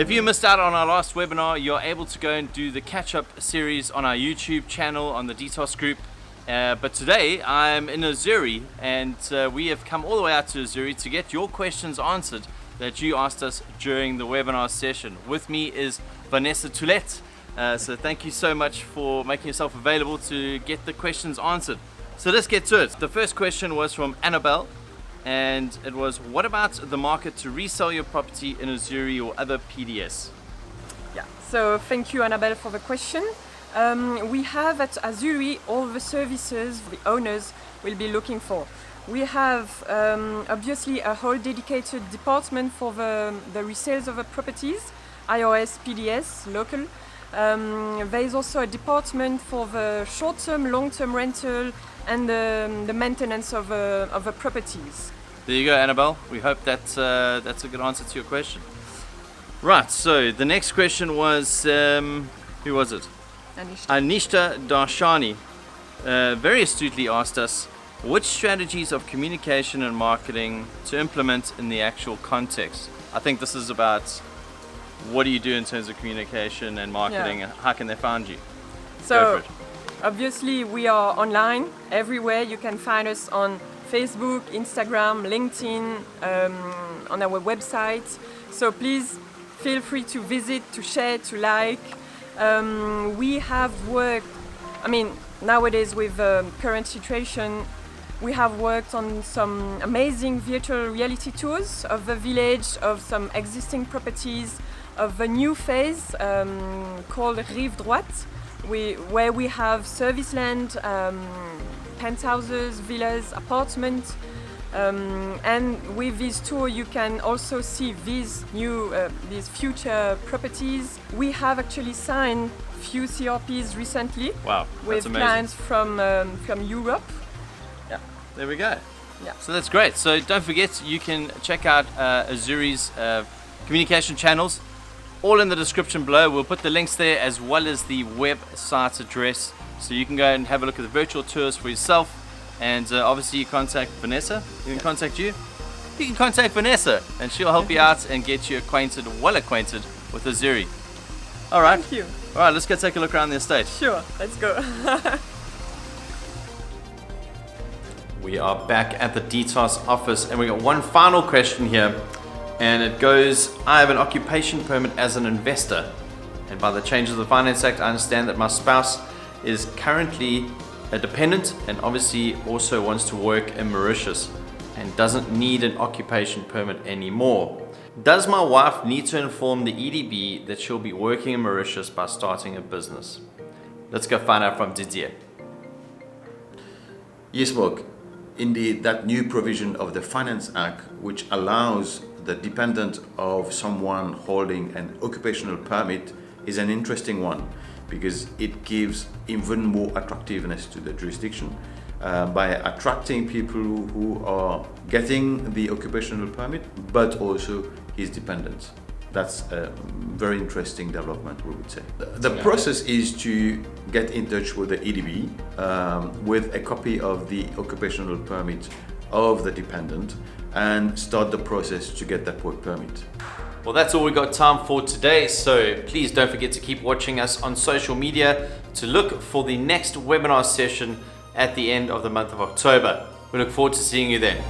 If you missed out on our last webinar, you're able to go and do the catch-up series on our YouTube channel on the DTOS group. But today I'm in Azuri, and we have come all the way out to Azuri to get your questions answered that you asked us during the webinar session. With me is Vanessa Toulet. So thank you so much for making yourself available to get the questions answered. So let's get to it. The first question was from Annabelle, and it was, what about the market to resell your property in Azuri or other PDS? Yeah, so thank you Annabelle for the question. We have at Azuri all the services the owners will be looking for. We have obviously a whole dedicated department for the resales of the properties, IOS, PDS, local. There is also a department for the short-term, long-term rental and the maintenance of the properties. There you go, Annabelle. We hope that's a good answer to your question. Right, so the next question was, who was it? Anishta Darshani very astutely asked us which strategies of communication and marketing to implement in the actual context. I think this is about what do you do in terms of communication and marketing, and how can they find you? So obviously we are online everywhere. You can find us on Facebook, Instagram, LinkedIn, on our website. So please feel free to visit, to share, to like. We have worked, nowadays with the current situation, we have worked on some amazing virtual reality tours of the village, of some existing properties, of the new phase called Rive Droite, where we have service land, penthouses, villas, apartments. And with this tour you can also see these future properties. We have actually signed few CRPs recently. Wow, with clients from Europe. Yeah, there we go. Yeah. So that's great. So don't forget, you can check out Azuri's communication channels, all in the description below. We'll put the links there as well as the website address, so you can go and have a look at the virtual tours for yourself. And obviously you contact Vanessa. You can contact you. You can contact Vanessa, and she'll help you out and get you well acquainted with Azuri. All right. Thank you. All right, let's go take a look around the estate. Sure, let's go. We are back at the DTOS office, and we got one final question here, and it goes, I have an occupation permit as an investor, and by the changes of the Finance Act, I understand that my spouse is currently a dependent and obviously also wants to work in Mauritius and doesn't need an occupation permit anymore. Does my wife need to inform the EDB that she'll be working in Mauritius by starting a business? Let's go find out from Didier. Yes, Marc. Indeed, that new provision of the Finance Act, which allows the dependent of someone holding an occupational permit, is an interesting one, because it gives even more attractiveness to the jurisdiction by attracting people who are getting the occupational permit, but also his dependents. That's a very interesting development, we would say. The process is to get in touch with the EDB with a copy of the occupational permit of the dependent and start the process to get that work permit. Well, that's all we got time for today, so please don't forget to keep watching us on social media to look for the next webinar session at the end of the month of October. We look forward to seeing you then.